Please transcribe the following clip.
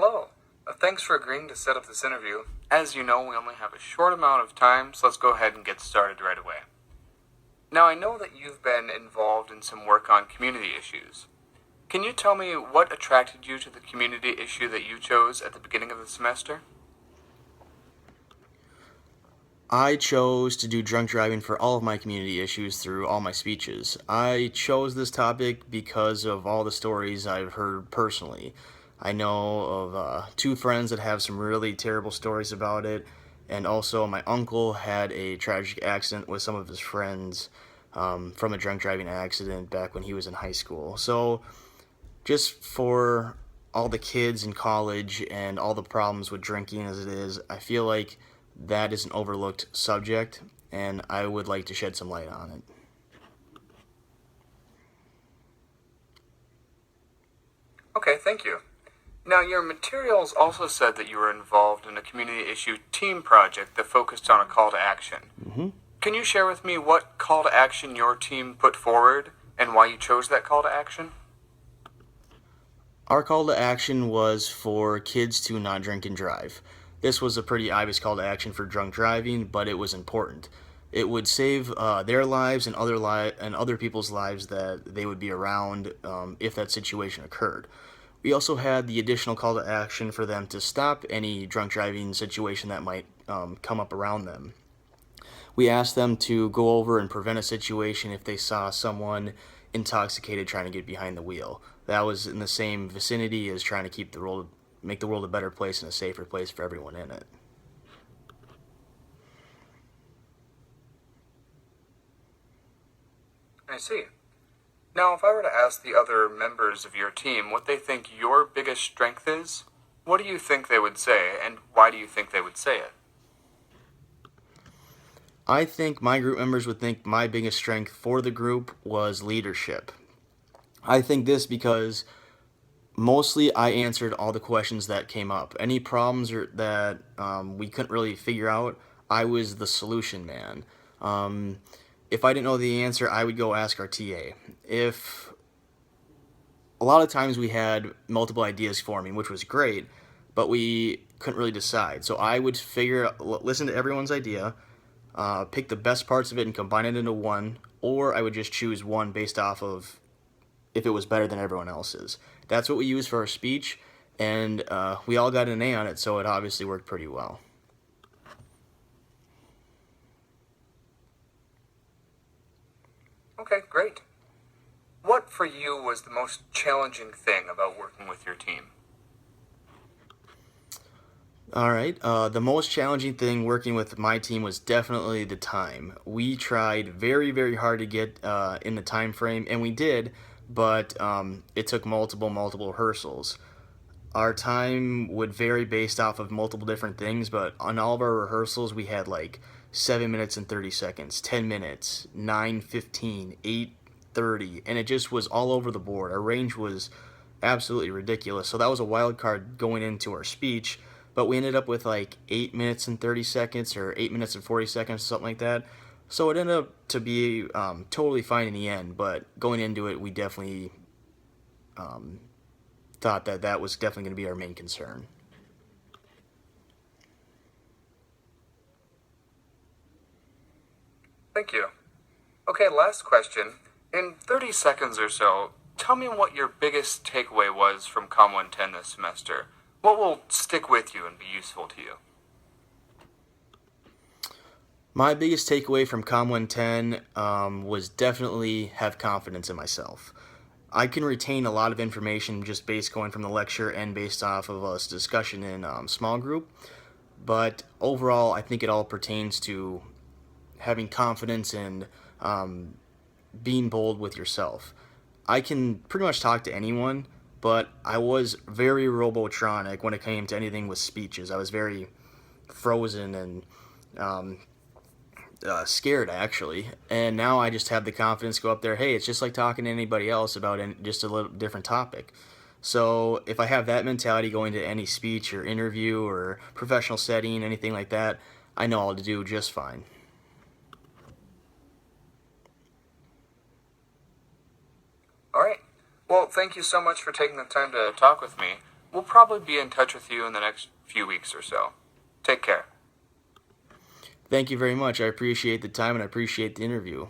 Hello. Thanks for agreeing to set up this interview. As you know, we only have a short amount of time, so let's go ahead and get started right away. Now, I know that you've been involved in some work on community issues. Can you tell me what attracted you to the community issue that you chose at the beginning of the semester? I chose to do drunk driving for all of my community issues through all my speeches. I chose this topic because of all the stories I've heard personally. I know of two friends that have some really terrible stories about it, and also my uncle had a tragic accident with some of his friends from a drunk driving accident back when he was in high school. So, just for all the kids in college and all the problems with drinking as it is, I feel like that is an overlooked subject, and I would like to shed some light on it. Okay, thank you. Now, your materials also said that you were involved in a community issue team project that focused on a call to action. Mm-hmm. Can you share with me what call to action your team put forward and why you chose that call to action? Our call to action was for kids to not drink and drive. This was a pretty obvious call to action for drunk driving, but it was important. It would save their lives and other people's lives that they would be around if that situation occurred. We also had the additional call to action for them to stop any drunk driving situation that might come up around them. We asked them to go over and prevent a situation if they saw someone intoxicated trying to get behind the wheel. That was in the same vicinity as trying to make the world a better place and a safer place for everyone in it. I see. Now, if I were to ask the other members of your team what they think your biggest strength is, what do you think they would say, and why do you think they would say it? I think my group members would think my biggest strength for the group was leadership. I think this because mostly I answered all the questions that came up. Any problems that we couldn't really figure out, I was the solution man. Um, if I didn't know the answer, I would go ask our TA. If a lot of times we had multiple ideas forming, which was great, but we couldn't really decide. So I would listen to everyone's idea, pick the best parts of it and combine it into one, or I would just choose one based off of if it was better than everyone else's. That's what we used for our speech, and we all got an A on it, so it obviously worked pretty well. Okay, great. What for you was the most challenging thing about working with your team? All right. The most challenging thing working with my team was definitely the time. We tried very, very hard to get in the time frame, and we did, but it took multiple rehearsals. Our time would vary based off of multiple different things, but on all of our rehearsals, we had like 7 minutes and 30 seconds, 10 minutes, 9:15, 8:30, and it just was all over the board. Our range was absolutely ridiculous. So that was a wild card going into our speech, but we ended up with like 8 minutes and 30 seconds or 8 minutes and 40 seconds, something like that. So it ended up to be totally fine in the end, but going into it, we definitely um, thought that that was definitely going to be our main concern. Thank you. Okay, last question. In 30 seconds or so, tell me what your biggest takeaway was from Comm 110 this semester. What will stick with you and be useful to you? My biggest takeaway from Comm 110 was definitely have confidence in myself. I can retain a lot of information just based going from the lecture and based off of a discussion in small group, but overall, I think it all pertains to having confidence and um, being bold with yourself. I can pretty much talk to anyone, but I was very robotronic when it came to anything with speeches. I was very frozen and um, scared actually, and now I just have the confidence to go up there. Hey, it's just like talking to anybody else about just a little different topic. So if I have that mentality going to any speech or interview or professional setting, anything like that, I know I'll do just fine. All right. Well, thank you so much for taking the time to talk with me. We'll probably be in touch with you in the next few weeks or so. Take care. Thank you very much. I appreciate the time and I appreciate the interview.